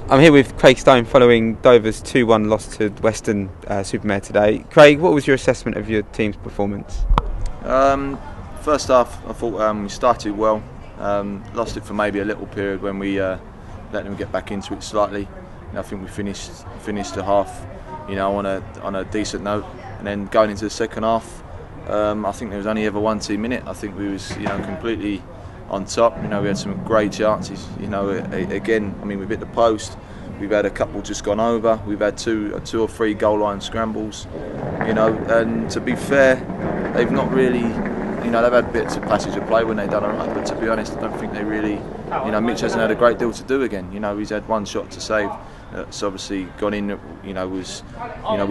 I'm here with Craig Stein following Dover's 2-1 loss to Weston-super-Mare today. Craig, what was your assessment of your team's performance? First half, I thought we started well. Lost it for maybe a little period when we let them get back into it slightly. I think we finished the half, on a decent note. And then going into the second half, I think there was only ever one team in it. I think we was completely on top. We had some great chances. Again, we've hit the post. We've had a couple just gone over. We've had two or three goal line scrambles. And to be fair, they've not really. They've had bits of passage of play when they've done alright. But to be honest, I don't think they really. Mitch hasn't had a great deal to do again. He's had one shot to save. It's obviously gone in. We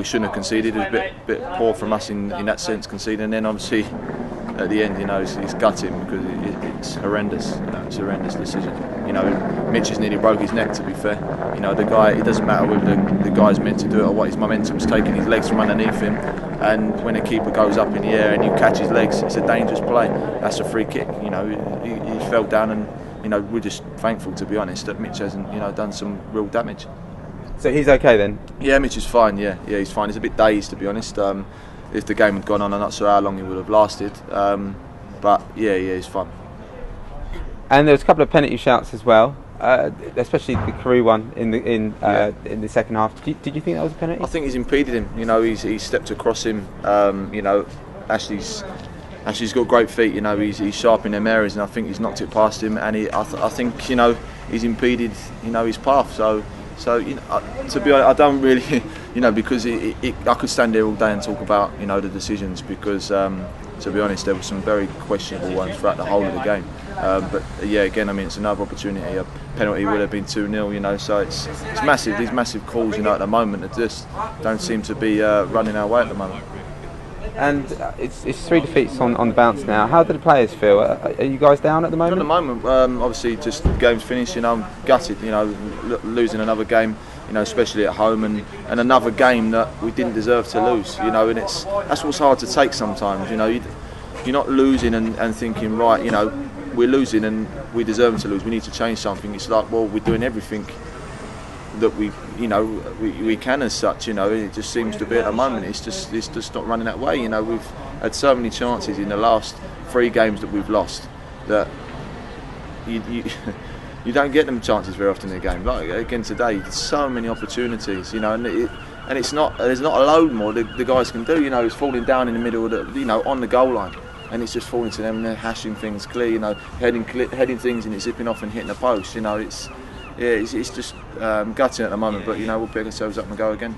shouldn't have conceded. It was a bit poor from us in that sense, conceding. And then obviously at the end, it's gutting because it's horrendous. It's a horrendous decision. Mitch has nearly broke his neck. To be fair, the guy. It doesn't matter whether the guy's meant to do it or what. His momentum's taking his legs from underneath him, and when a keeper goes up in the air and you catch his legs, it's a dangerous play. That's a free kick. He fell down, and we're just thankful, to be honest, that Mitch hasn't done some real damage. So he's okay then? Yeah, Mitch is fine. Yeah, he's fine. He's a bit dazed, to be honest. If the game had gone on, I'm not sure how long he would have lasted. But yeah, he's fine. And there was a couple of penalty shouts as well, especially the Carew one in the second half. Did you think that was a penalty? I think he's impeded him. He's stepped across him. Ashley's got great feet. He's sharp in them areas, and I think he's knocked it past him. And I think he's impeded his path. So to be honest, I don't really, because I could stand there all day and talk about the decisions, because to be honest, there were some very questionable ones throughout the whole of the game. But yeah, again, it's another opportunity. A penalty would have been 2-0, so it's massive. These massive calls, at the moment, that just don't seem to be running our way at the moment. And it's 3 defeats on the bounce now. How do the players feel? Are you guys down at the moment? At the moment, obviously, just the game's finished. I'm gutted. Losing another game. Especially at home, and another game that we didn't deserve to lose. And that's what's hard to take sometimes. You're not losing and thinking, right, we're losing and we deserve to lose. We need to change something. It's like, well, we're doing everything that we can as such. It just seems to be at the moment. It's just not running that way. We've had so many chances in the last 3 games that we've lost that you don't get them chances very often in a game. Like again today, so many opportunities. And there's not a load more the guys can do. It's falling down in the middle of the, on the goal line, and it's just falling to them. And they're hashing things clear. Heading things and it's zipping off and hitting the post. It's just gutting at the moment, but we'll pick ourselves up and go again.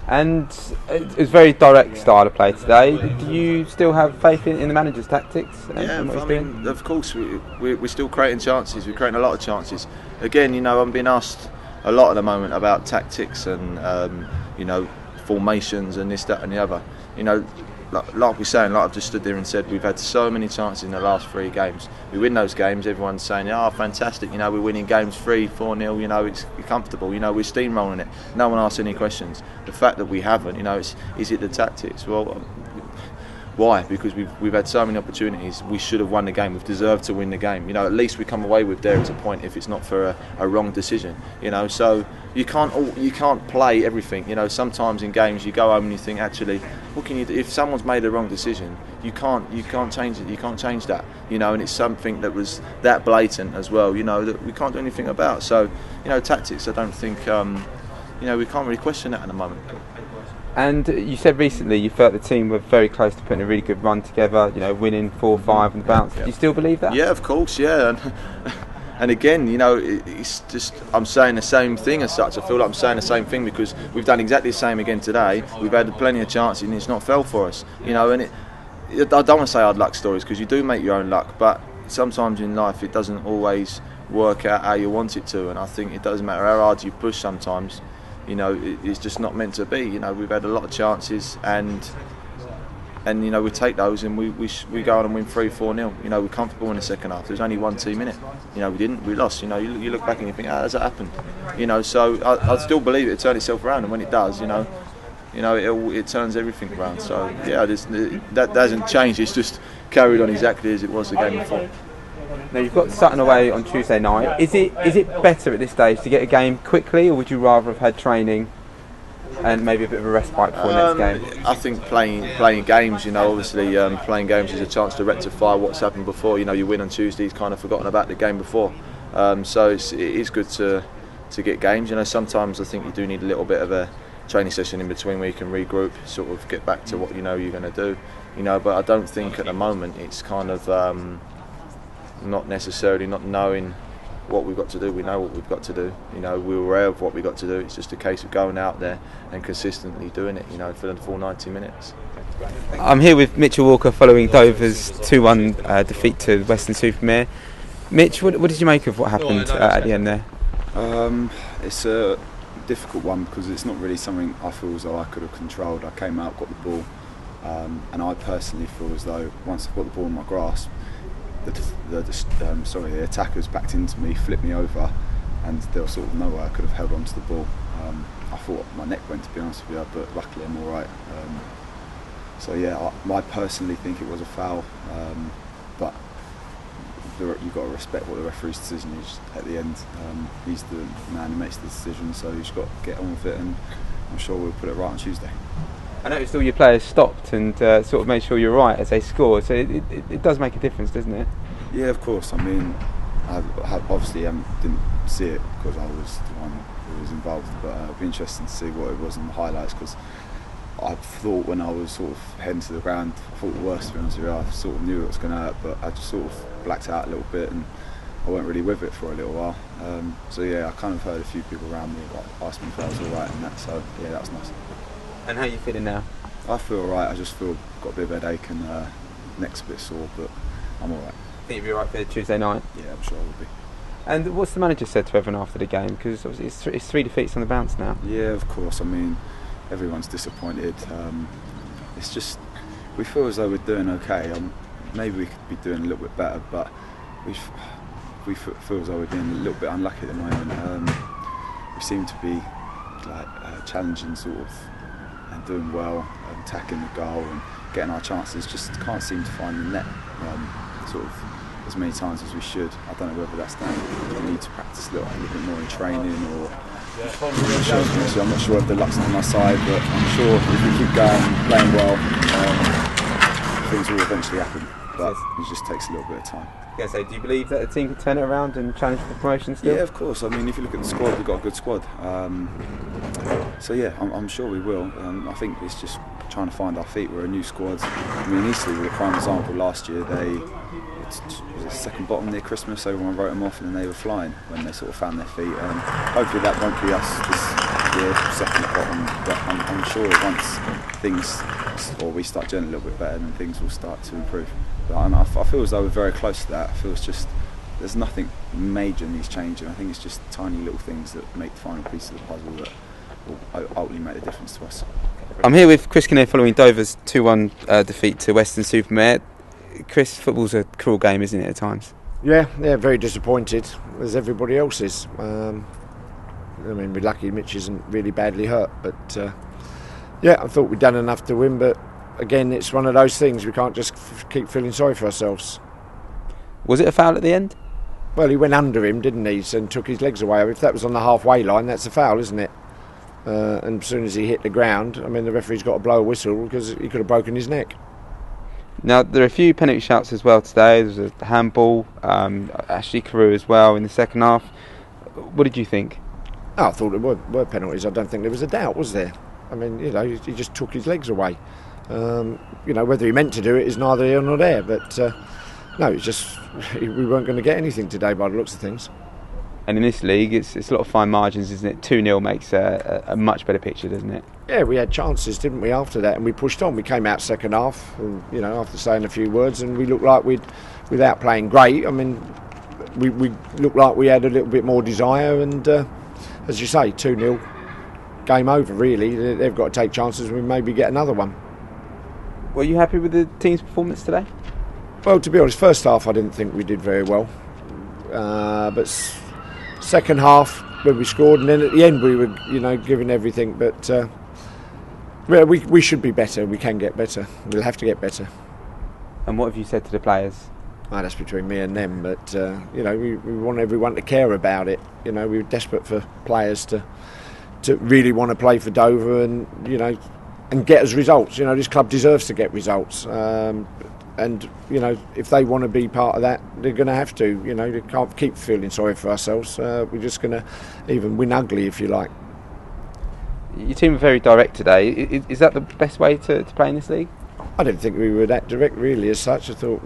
And it was a very direct style of play today. Do you still have faith in the manager's tactics? Yeah, of course. We're still creating chances. We're creating a lot of chances. Again, I'm being asked a lot at the moment about tactics and formations and this, that, and the other. Like we're saying, like I've just stood there and said, we've had so many chances in the last 3 games. We win those games, everyone's saying, oh, fantastic, we're winning games 3-4-0, it's comfortable, we're steamrolling it. No one asks any questions. The fact that we haven't, is it the tactics? Well, why? Because we've had so many opportunities. We should have won the game. We've deserved to win the game. At least we come away with there as a point if it's not for a wrong decision. So you can't play everything. Sometimes in games you go home and you think, actually, what can you do? If someone's made a wrong decision, you can't change it. You can't change that. And it's something that was that blatant as well. That we can't do anything about. So tactics. I don't think we can't really question that at the moment. And you said recently you felt the team were very close to putting a really good run together, winning 4-5 on the bounce. Do you still believe that? Yeah, of course, yeah. And again, it's just, I'm saying the same thing as such. I feel like I'm saying the same thing because we've done exactly the same again today. We've had plenty of chances and it's not fell for us. And I don't want to say hard luck stories because you do make your own luck, but sometimes in life it doesn't always work out how you want it to. And I think it doesn't matter how hard you push sometimes. It's just not meant to be. We've had a lot of chances, and we take those and we go on and win 3-4-0. We're comfortable in the second half. There's only one team in it. We lost. You look back and you think, how has that happened? So I still believe it'll turn itself around, and when it does, it turns everything around. So yeah, that hasn't changed. It's just carried on exactly as it was the game before. Now you've got Sutton away on Tuesday night. Is it better at this stage to get a game quickly, or would you rather have had training and maybe a bit of a respite before the next game? I think playing games, obviously playing games is a chance to rectify what's happened before. You win on Tuesday, you've kind of forgotten about the game before. So it is good to get games. Sometimes I think you do need a little bit of a training session in between where you can regroup, sort of get back to what you're going to do. But I don't think at the moment it's kind of not necessarily not knowing what we've got to do. We know what we've got to do. We're aware of what we've got to do. It's just a case of going out there and consistently doing it. For the full 90 minutes. I'm here with Mitch Walker following Dover's 2-1 defeat to Weston-super-Mare. Mitch, what did you make of what happened at the end there? It's a difficult one because it's not really something I feel as though I could have controlled. I came out, got the ball, and I personally feel as though once I've got the ball in my grasp, the attackers backed into me, flipped me over, and there was sort of no way I could have held on to the ball. I thought my neck went, to be honest with you, but luckily I'm all right. So yeah, I personally think it was a foul, but you've got to respect what the referee's decision is at the end. He's the man who makes the decision, so he's got to get on with it, and I'm sure we'll put it right on Tuesday. I noticed all your players stopped and sort of made sure you're right as they scored, so it does make a difference, doesn't it? Yeah, of course. I mean, I obviously didn't see it because I was the one who was involved, but it'd be interesting to see what it was in the highlights, because I thought when I was sort of heading to the ground, I thought the worst, to be honest with you. I sort of knew it was going to hurt, but I just sort of blacked out a little bit and I weren't really with it for a little while. So yeah, I kind of heard a few people around me ask me if I was alright and that, so yeah, that was nice. And how are you feeling now? I feel alright, I just feel got a bit of a headache and neck's a bit sore, but I'm alright. Think you'll be alright for Tuesday night? Yeah, I'm sure I will be. And what's the manager said to everyone after the game? Because obviously it's three defeats on the bounce now. Yeah, of course. I mean, everyone's disappointed. It's just, we feel as though we're doing okay. Maybe we could be doing a little bit better, but we feel as though we're being a little bit unlucky at the moment. We seem to be challenging sort of and doing well, attacking the goal and getting our chances. Just can't seem to find the net sort of as many times as we should. I don't know whether that's down. We need to practice a little bit more in training, or I'm not sure if the luck's on my side, but I'm sure if we keep going, playing well, things will eventually happen. But it just takes a little bit of time. So do you believe that the team can turn it around and challenge for promotion still? Yeah, of course. I mean, if you look at the squad, we've got a good squad. So yeah, I'm sure we will. I think it's just trying to find our feet. We're a new squad. I mean, Eastleigh were a prime example last year. It was second bottom near Christmas, everyone wrote them off and then they were flying when they sort of found their feet. Hopefully that won't be us this year, second bottom, but I'm sure once we start doing a little bit better, then things will start to improve. But I feel as though we're very close to that. I feel it's just, there's nothing major needs changing. I think it's just tiny little things that make the final piece of the puzzle that will ultimately make the difference to us. I'm here with Chris Kinnear following Dover's 2-1 defeat to Weston-super-Mare. Chris, football's a cruel game, isn't it, at times? Yeah, very disappointed, as everybody else is. I mean, we're lucky Mitch isn't really badly hurt, but yeah, I thought we'd done enough to win, but again, it's one of those things, we can't just keep feeling sorry for ourselves. Was it a foul at the end? Well, he went under him, didn't he, and took his legs away. If that was on the halfway line, that's a foul, isn't it? And as soon as he hit the ground, I mean, the referee's got to blow a whistle because he could have broken his neck. Now, there are a few penalty shouts as well today. There's a handball, Ashley Carew as well in the second half. What did you think? Oh, I thought there were penalties. I don't think there was a doubt, was there? I mean, he just took his legs away. Whether he meant to do it is neither here nor there, but no, it's just we weren't going to get anything today by the looks of things. And in this league, it's a lot of fine margins, isn't it? 2-0 makes a much better picture, doesn't it? Yeah, we had chances, didn't we, after that, and we pushed on. We came out second half, and, after saying a few words, and we looked like without playing great, I mean, we looked like we had a little bit more desire, and as you say, 2-0, game over, really. They've got to take chances and we maybe get another one. Were you happy with the team's performance today? Well, to be honest, first half I didn't think we did very well, but second half when we scored, and then at the end we were, giving everything. But we should be better. We can get better. We'll have to get better. And what have you said to the players? That's between me and them. But we want everyone to care about it. We're desperate for players to really want to play for Dover and get us results. This club deserves to get results. And if they want to be part of that, they're going to have to. They can't keep feeling sorry for ourselves. We're just going to even win ugly, if you like. Your team were very direct today. Is that the best way to play in this league? I didn't think we were that direct, really, as such. I thought,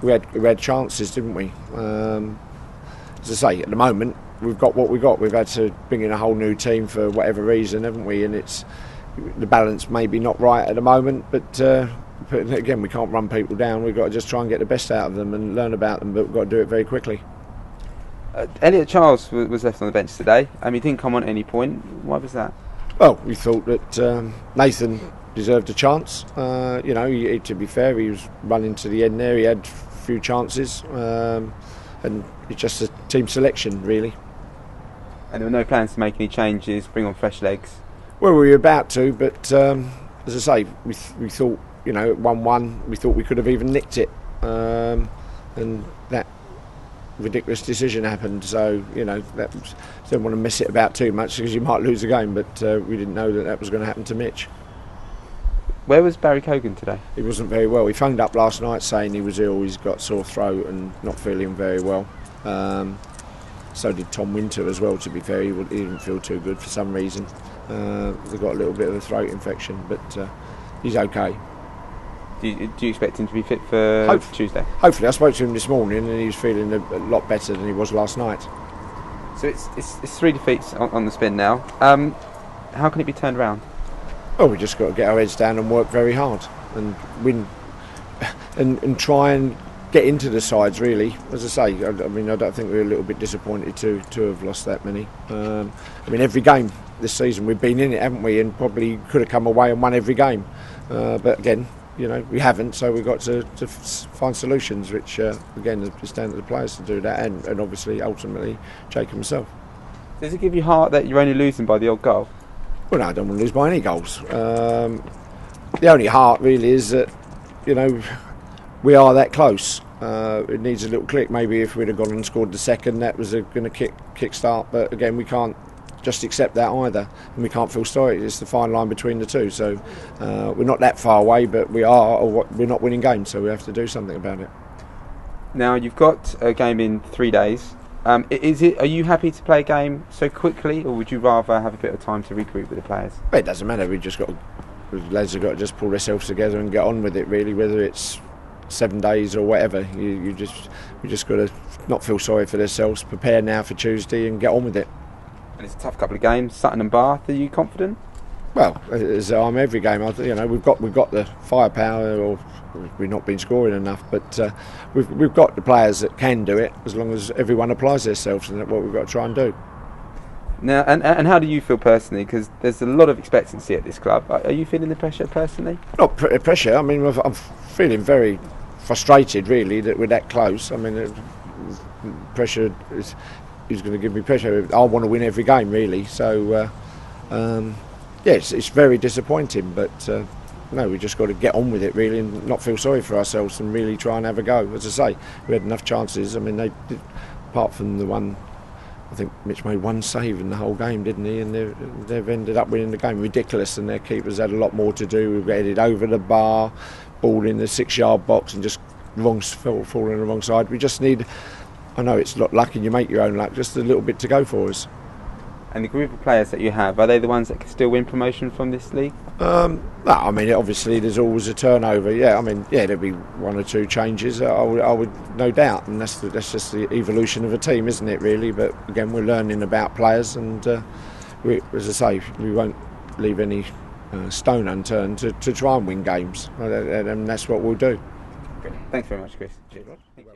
we had chances, didn't we? As I say, at the moment, we've got what we got. We've had to bring in a whole new team for whatever reason, haven't we? And it's the balance maybe not right at the moment, but again, we can't run people down. We've got to just try and get the best out of them and learn about them, but we've got to do it very quickly. Elliot Charles was left on the bench today. He didn't come on at any point. Why was that? Well, we thought that Nathan deserved a chance. To be fair, he was running to the end there. He had a few chances, and it's just a team selection, really. And there were no plans to make any changes, bring on fresh legs? Well, we were about to, but as I say, we thought, at 1-1, we thought we could have even nicked it, and that ridiculous decision happened. So don't want to mess it about too much because you might lose a game, but we didn't know that was going to happen to Mitch. Where was Barry Cogan today? He wasn't very well. He phoned up last night saying he was ill. He's got sore throat and not feeling very well. So did Tom Winter as well, to be fair. He didn't feel too good for some reason. They got a little bit of a throat infection, but he's okay. Do you expect him to be fit for Tuesday? Hopefully. I spoke to him this morning and he was feeling a lot better than he was last night. So it's 3 defeats on the spin now. How can it be turned around? Well, we just got to get our heads down and work very hard and win and try and get into the sides, really. As I say, I don't think we're a little bit disappointed to have lost that many. Every game this season we've been in it, haven't we? And probably could have come away and won every game. But again, we haven't, so we've got to find solutions, which again, it's down to the players to do that, and obviously ultimately Jake himself. Does it give you heart that you're only losing by the odd goal? Well, no, I don't want to lose by any goals. The only heart really is that we are that close. It needs a little click. Maybe if we'd have gone and scored the second, that was going to kick start. But again, we can't just accept that either, and we can't feel sorry. It's the fine line between the two. So we're not that far away, but we're not winning games, so we have to do something about it. Now you've got a game in 3 days. Are you happy to play a game so quickly, or would you rather have a bit of time to regroup with the players? It doesn't matter. The lads have got to just pull themselves together and get on with it. Really, whether it's 7 days or whatever, we just got to not feel sorry for themselves. Prepare now for Tuesday and get on with it. And it's a tough couple of games. Sutton and Bath. Are you confident? Well, as I'm every game, we've got the firepower, or we've not been scoring enough, but we've got the players that can do it as long as everyone applies themselves, and that's what we've got to try and do. Now, and how do you feel personally? Because there's a lot of expectancy at this club. Are you feeling the pressure personally? Not pressure. I'm feeling very frustrated, really, that we're that close. Pressure is going to give me pressure. I want to win every game, really. So, yes, it's very disappointing, but no, we just got to get on with it, really, and not feel sorry for ourselves and really try and have a go. As I say, we had enough chances. They did, apart from the one. I think Mitch made one save in the whole game, didn't he? And they've ended up winning the game. Ridiculous, and their keepers had a lot more to do. We've headed over the bar, ball in the 6-yard box, and just falling on the wrong side. We just need. I know it's not luck, and you make your own luck. Just a little bit to go for us. And the group of players that you have, are they the ones that can still win promotion from this league? No, obviously there's always a turnover. There'll be 1 or 2 changes. I would no doubt, and that's just the evolution of a team, isn't it? Really, but again, we're learning about players, and as I say, we won't leave any stone unturned to try and win games, and that's what we'll do. Great. Thanks very much, Chris. Cheers. Thank you.